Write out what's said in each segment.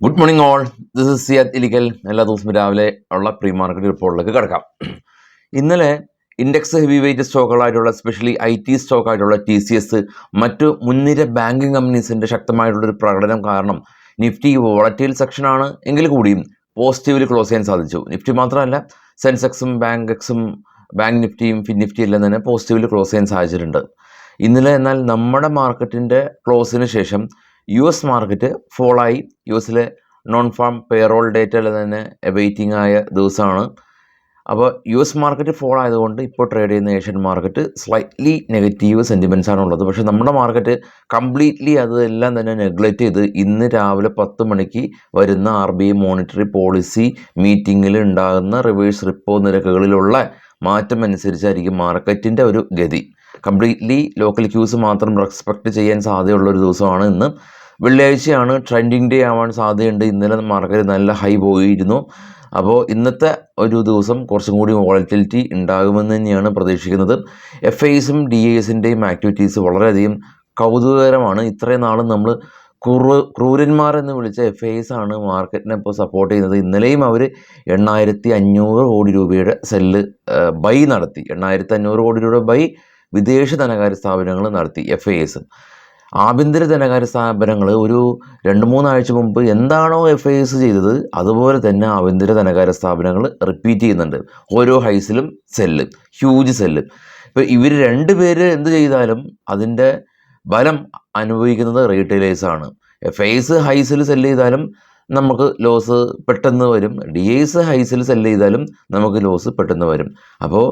Good morning all. This is Siyad Ilikkal. എല്ലാ ദിവസവും രാവിലെ ഉള്ള പ്രീ മാർക്കറ്റ് റിപ്പോർട്ടിലേക്ക് കിടക്കാം. ഇന്നലെ ഇൻഡെക്സ് ഹെവി വെയിറ്റ് സ്റ്റോക്കുകളായിട്ടുള്ള എസ്പെഷ്യലി IT സ്റ്റോക്കായിട്ടുള്ള TCS മറ്റു മുൻനിര ബാങ്കിങ് കമ്പനീസിൻ്റെ ശക്തമായിട്ടുള്ളൊരു പ്രകടനം കാരണം നിഫ്റ്റി വോളറ്റൈൽ സെക്ഷനാണ് എങ്കിൽ കൂടിയും പോസിറ്റീവിൽ ക്ലോസ് ചെയ്യാൻ സാധിച്ചു. നിഫ്റ്റി മാത്രമല്ല, സെൻസെക്സും ബാങ്ക് നിഫ്റ്റിയും ഫിൻനിഫ്റ്റി എല്ലാം തന്നെ പോസിറ്റീവിൽ ക്ലോസ് ചെയ്യാൻ സാധിച്ചിട്ടുണ്ട്. ഇന്നലെ എന്നാൽ നമ്മുടെ മാർക്കറ്റിൻ്റെ ക്ലോസിന് ശേഷം US മാർക്കറ്റ് ഫോളായി. US non farm payroll data എല്ലാം തന്നെ വെയിറ്റിംഗ് ആയ ദിവസമാണ്. അപ്പോൾ US മാർക്കറ്റ് ഫോൾ ആയതുകൊണ്ട് ഇപ്പോൾ ട്രേഡ് ചെയ്യുന്ന Asian market slightly negative sentiments ആണുള്ളത്. പക്ഷേ നമ്മുടെ മാർക്കറ്റ് കംപ്ലീറ്റ്ലി അതെല്ലാം തന്നെ നെഗ്ലക്റ്റ് ചെയ്ത് ഇന്ന് രാവിലെ 10 മണിക്ക് വരുന്ന RBI മോണിറ്ററി പോളിസി മീറ്റിങ്ങിൽ ഉണ്ടാകുന്ന റിവേഴ്സ് റിപ്പോ നിരക്കുകളിലുള്ള മാറ്റം അനുസരിച്ചായിരിക്കും മാർക്കറ്റിൻ്റെ ഒരു ഗതി. കംപ്ലീറ്റ്ലി ലോക്കൽ ക്യൂസ് മാത്രം റെസ്പെക്റ്റ് ചെയ്യാൻ സാധ്യതയുള്ളൊരു ദിവസമാണ് ഇന്ന്. വെള്ളിയാഴ്ചയാണ്, ട്രെൻഡിങ് ഡേ ആവാൻ സാധ്യതയുണ്ട്. ഇന്നലെ മാർക്കറ്റ് നല്ല ഹൈ പോയിരുന്നു. അപ്പോൾ ഇന്നത്തെ ഒരു ദിവസം കുറച്ചും കൂടി വോളറ്റിലിറ്റി ഉണ്ടാകുമെന്ന് തന്നെയാണ് പ്രതീക്ഷിക്കുന്നത്. FISും DISൻ്റെയും ആക്ടിവിറ്റീസ് വളരെയധികം കൗതുകകരമാണ്. ഇത്രയും നാളും നമ്മൾ ക്രൂരന്മാരെന്ന് വിളിച്ച FIS ആണ് മാർക്കറ്റിനെ ഇപ്പോൾ സപ്പോർട്ട് ചെയ്യുന്നത്. ഇന്നലെയും അവർ 8500 കോടി രൂപയുടെ സെല്ല് ബൈ നടത്തി. 8500 കോടി രൂപയുടെ ബൈ വിദേശ ധനകാര്യ സ്ഥാപനങ്ങൾ നടത്തി. FIS ആഭ്യന്തര ധനകാര്യ സ്ഥാപനങ്ങൾ ഒരു 2-3 ആഴ്ച മുമ്പ് എന്താണോ FIS ചെയ്തത് അതുപോലെ തന്നെ ആഭ്യന്തര ധനകാര്യ സ്ഥാപനങ്ങൾ റിപ്പീറ്റ് ചെയ്യുന്നുണ്ട്. ഓരോ ഹൈസിലും സെല്ല്, ഹ്യൂജ് സെല്ല്. ഇപ്പോൾ ഇവർ രണ്ടുപേര് എന്ത് ചെയ്താലും അതിൻ്റെ ബലം അനുഭവിക്കുന്നത് റീറ്റെയിലേഴ്സാണ്. FIS ഹൈസിൽ സെല്ല് ചെയ്താലും നമുക്ക് ലോസ് പെട്ടെന്ന് വരും. DIS ഹൈസിൽ സെല്ല് ചെയ്താലും നമുക്ക് ലോസ് പെട്ടെന്ന് വരും. അപ്പോൾ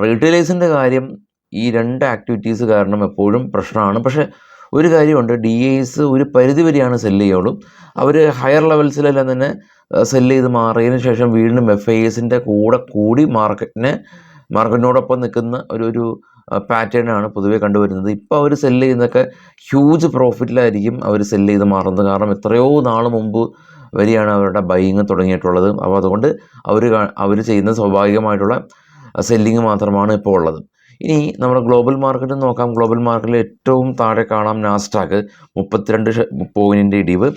റീറ്റെയിലേഴ്സിൻ്റെ കാര്യം ഈ രണ്ട് ആക്ടിവിറ്റീസ് കാരണം എപ്പോഴും പ്രശ്നമാണ്. പക്ഷേ ഒരു കാര്യമുണ്ട്, DIS ഒരു പരിധി വരെയാണ് സെല്ല് ചെയ്യുള്ളൂ. അവർ ഹയർ ലെവൽസിലെല്ലാം തന്നെ സെല്ല് ചെയ്ത് മാറിയതിന് ശേഷം വീണ്ടും FISൻ്റെ കൂടി മാർക്കറ്റിനോടൊപ്പം നിൽക്കുന്ന ഒരു പാറ്റേണാണ് പൊതുവെ കണ്ടുവരുന്നത്. ഇപ്പോൾ അവർ സെല്ല് ചെയ്യുന്നതൊക്കെ ഹ്യൂജ് പ്രോഫിറ്റിലായിരിക്കും അവർ സെല്ല് ചെയ്ത് മാറുന്നത്. കാരണം എത്രയോ നാൾ മുമ്പ് വരെയാണ് അവരുടെ ബൈയിങ് തുടങ്ങിയിട്ടുള്ളത്. അപ്പോൾ അതുകൊണ്ട് അവർ ചെയ്യുന്ന സ്വാഭാവികമായിട്ടുള്ള സെല്ലിങ് മാത്രമാണ് ഇപ്പോൾ ഉള്ളത്. ഇനി നമ്മുടെ ഗ്ലോബൽ മാർക്കറ്റ് നോക്കാം. ഗ്ലോബൽ മാർക്കറ്റിൽ ഏറ്റവും താഴെ കാണാം നാസ്ഡാക്ക് 32 പോയിൻറ്റിൻ്റെ ഇടിവ്,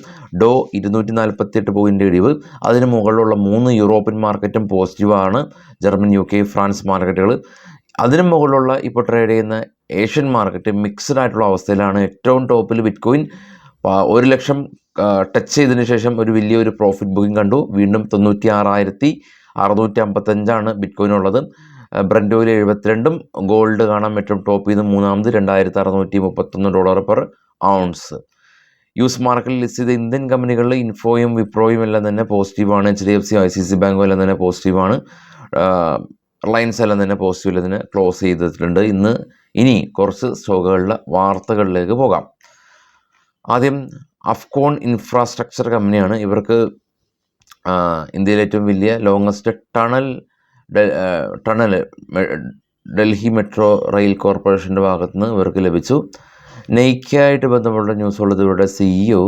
ഡോ 248 പോയിൻറ്റ് ഇടിവ്. അതിന് മുകളിലുള്ള 3 യൂറോപ്യൻ മാർക്കറ്റും പോസിറ്റീവാണ്, ജർമ്മൻ, UK, ഫ്രാൻസ് മാർക്കറ്റുകൾ. അതിന് മുകളിലുള്ള ഇപ്പോൾ ട്രേഡ് ചെയ്യുന്ന ഏഷ്യൻ മാർക്കറ്റ് മിക്സ്ഡ് ആയിട്ടുള്ള അവസ്ഥയിലാണ്. ഏറ്റവും ടോപ്പിൽ ബിറ്റ്കോയിൻ 1 ലക്ഷം ടച്ച് ചെയ്തതിന് ശേഷം വലിയൊരു പ്രോഫിറ്റ് ബുക്കിംഗ് കണ്ടു. വീണ്ടും 96,655 ബിറ്റ്കോയിനുള്ളത്. ബ്രന്റ് ഓയിൽ 72, ഗോൾഡ് കാണാം ഏറ്റവും ടോപ്പ് ചെയ്ത് മൂന്നാമത് $2,631 പെർ ഔൺസ്. US മാർക്കറ്റിൽ ലിസ്റ്റ് ചെയ്ത ഇന്ത്യൻ കമ്പനികളിൽ ഇൻഫോയും വിപ്രോയും എല്ലാം തന്നെ പോസിറ്റീവാണ്. HDFC, ICICI ബാങ്കും എല്ലാം തന്നെ പോസിറ്റീവാണ്. റിലയൻസ് എല്ലാം തന്നെ പോസിറ്റീവിൽ തന്നെ ക്ലോസ് ചെയ്തിട്ടുണ്ട്. ഇനി കുറച്ച് സ്റ്റോക്കുകളുടെ വാർത്തകളിലേക്ക് പോകാം. ആദ്യം അഫ്കോൺ ഇൻഫ്രാസ്ട്രക്ചർ കമ്പനിയാണ്. ഇവർക്ക് ഇന്ത്യയിലെ ഏറ്റവും വലിയ longest tunnel Delhi metro rail കോർപ്പറേഷൻ്റെ ഭാഗത്തുനിന്ന് ഇവർക്ക് ലഭിച്ചു. നെയ്ക്കായിട്ട് ബന്ധപ്പെട്ട ന്യൂസ് ഉള്ളത് ഇവരുടെ CEO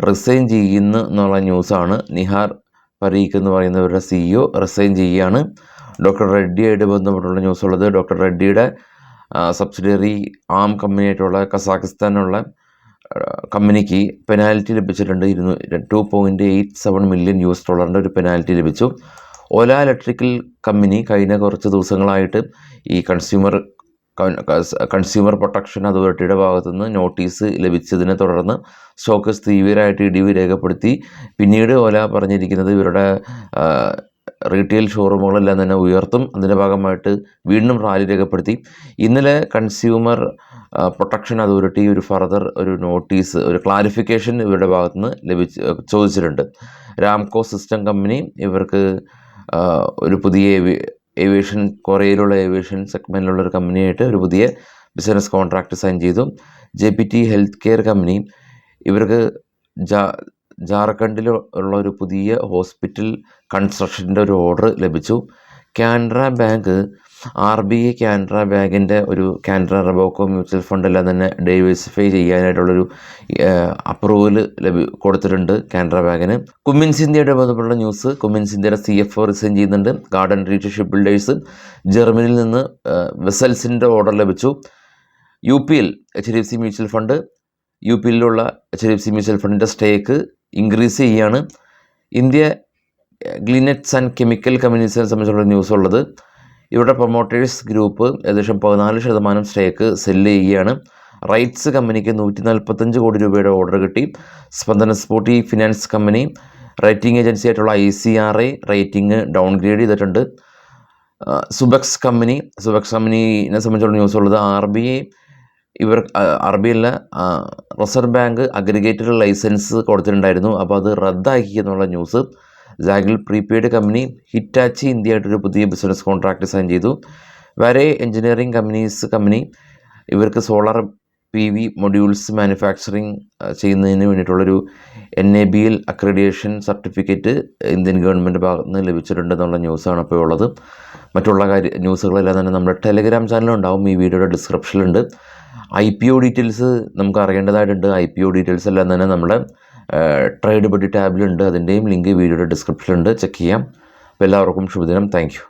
റിസൈൻ ചെയ്യുന്നു എന്നുള്ള ന്യൂസാണ്. നിഹാർ പരീഖ് എന്ന് പറയുന്നവരുടെ CEO റിസൈൻ ചെയ്യുകയാണ്. ഡോക്ടർ റെഡ്ഡിയായിട്ട് ബന്ധപ്പെട്ടുള്ള ന്യൂസ് ഉള്ളത് ഡോക്ടർ റെഡ്ഡിയുടെ സബ്സിഡിയറി ആം കമ്പനിയായിട്ടുള്ള കസാഖിസ്ഥാനുള്ള കമ്പനിക്ക് പെനാൽറ്റി ലഭിച്ചിട്ടുണ്ട്. $2.87 മില്യൺ ഒരു പെനാൽറ്റി ലഭിച്ചു. ഓല ഇലക്ട്രിക്കൽ കമ്പനി കഴിഞ്ഞ കുറച്ച് ദിവസങ്ങളായിട്ട് ഈ കൺസ്യൂമർ പ്രൊട്ടക്ഷൻ അതോറിറ്റിയുടെ ഭാഗത്തുനിന്ന് നോട്ടീസ് ലഭിച്ചതിനെ തുടർന്ന് സ്റ്റോക്ക് തീവ്രമായിട്ട് ഇടിവ് രേഖപ്പെടുത്തി. പിന്നീട് ഓല പറഞ്ഞിരിക്കുന്നത് ഇവരുടെ റീറ്റെയിൽ ഷോറൂമുകളെല്ലാം തന്നെ ഉയർത്തും. അതിൻ്റെ ഭാഗമായിട്ട് വീണ്ടും റാലി രേഖപ്പെടുത്തി. ഇന്നലെ consumer protection authority further notice, clarification ഇവരുടെ ഭാഗത്തുനിന്ന് ചോദിച്ചിട്ടുണ്ട്. രാംകോ സിസ്റ്റം കമ്പനി ഇവർക്ക് ഒരു പുതിയ കൊറിയയിലുള്ള ഏവിയേഷൻ സെഗ്മെൻറ്റിലുള്ള ഒരു കമ്പനിയായിട്ട് ഒരു പുതിയ ബിസിനസ് കോൺട്രാക്റ്റ് സൈൻ ചെയ്തു. JPT ഹെൽത്ത് കെയർ കമ്പനി ഇവർക്ക് ജാർഖണ്ഡിൽ ഉള്ള ഒരു പുതിയ ഹോസ്പിറ്റൽ കൺസ്ട്രക്ഷൻ്റെ ഒരു ഓർഡർ ലഭിച്ചു. കാനറ ബാങ്ക് RBI കാനറ ബാങ്കിൻ്റെ കാനറ റെബോക്കോ മ്യൂച്വൽ ഫണ്ട് എല്ലാം തന്നെ ഡൈവേഴ്സിഫൈ ചെയ്യാനായിട്ടുള്ളൊരു അപ്രൂവൽ കൊടുത്തിട്ടുണ്ട് കാനറ ബാങ്കിന്. കുമിൻസ് ഇന്ത്യയുടെ ബന്ധപ്പെട്ട ന്യൂസ്, കുമിൻസ് ഇന്ത്യയുടെ CFO റിസൈൻ ചെയ്യുന്നുണ്ട്. ഗാർഡൻ റീച്ച് ഷിപ്പ് ബിൽഡേഴ്സ് ജർമ്മനിയിൽ നിന്ന് വെസൽസിൻ്റെ ഓർഡർ ലഭിച്ചു. UPL HDFC മ്യൂച്വൽ ഫണ്ട്, UPയിലുള്ള HDFC മ്യൂച്വൽ ഫണ്ടിൻ്റെ സ്റ്റേക്ക് ഇൻക്രീസ് ചെയ്യുകയാണ്. ഇന്ത്യ ഗ്ലിനറ്റ്സ് ആൻഡ് കെമിക്കൽ കമ്പനീസിനെ സംബന്ധിച്ചുള്ള ന്യൂസ് ഉള്ളത്, ഇവരുടെ പ്രൊമോട്ടേഴ്സ് ഗ്രൂപ്പ് ഏകദേശം 14% സ്റ്റേക്ക് സെല്ല് ചെയ്യുകയാണ്. റൈറ്റ്സ് കമ്പനിക്ക് 145 കോടി രൂപയുടെ ഓർഡർ കിട്ടി. Spandana Sphoorty finance company rating agency ആയിട്ടുള്ള ICRA റേറ്റിംഗ് ഡൗൺഗ്രേഡ് ചെയ്തിട്ടുണ്ട്. സുബക്സ് കമ്പനിനെ സംബന്ധിച്ചുള്ള ന്യൂസ് ഉള്ളത്, RBI അല്ല, റിസർവ് ബാങ്ക് അഗ്രിഗേറ്റഡ് ലൈസൻസ് കൊടുത്തിട്ടുണ്ടായിരുന്നു, അപ്പോൾ അത് റദ്ദാക്കി എന്നുള്ള news. Zaggle prepaid company Hitachi India ആയിട്ടൊരു പുതിയ ബിസിനസ് കോൺട്രാക്റ്റ് സൈൻ ചെയ്തു. വരെ എഞ്ചിനീയറിംഗ് കമ്പനി ഇവർക്ക് സോളാർ PV മൊഡ്യൂൾസ് മാനുഫാക്ചറിങ് ചെയ്യുന്നതിന് വേണ്ടിയിട്ടുള്ളൊരു NABL accreditation certificate Indian government ഭാഗത്ത് നിന്ന് ലഭിച്ചിട്ടുണ്ടെന്നുള്ള ന്യൂസാണ് അപ്പോൾ ഉള്ളത്. മറ്റുള്ള ന്യൂസുകളെല്ലാം തന്നെ നമ്മുടെ ടെലഗ്രാം ചാനലുണ്ടാവും, ഈ വീഡിയോയുടെ ഡിസ്ക്രിപ്ഷനിലുണ്ട്. IPO ഡീറ്റെയിൽസ് നമുക്ക് അറിയേണ്ടതായിട്ടുണ്ട്. IPO ഡീറ്റെയിൽസ് എല്ലാം തന്നെ നമ്മുടെ ട്രേഡ് ബഡ്ഡി ടാബിലുണ്ട്, അതിൻ്റെയും ലിങ്ക് വീഡിയോയുടെ ഡിസ്ക്രിപ്ഷനിലുണ്ട്, ചെക്ക് ചെയ്യാം. അപ്പോൾ എല്ലാവർക്കും ശുഭദിനം. Thank you.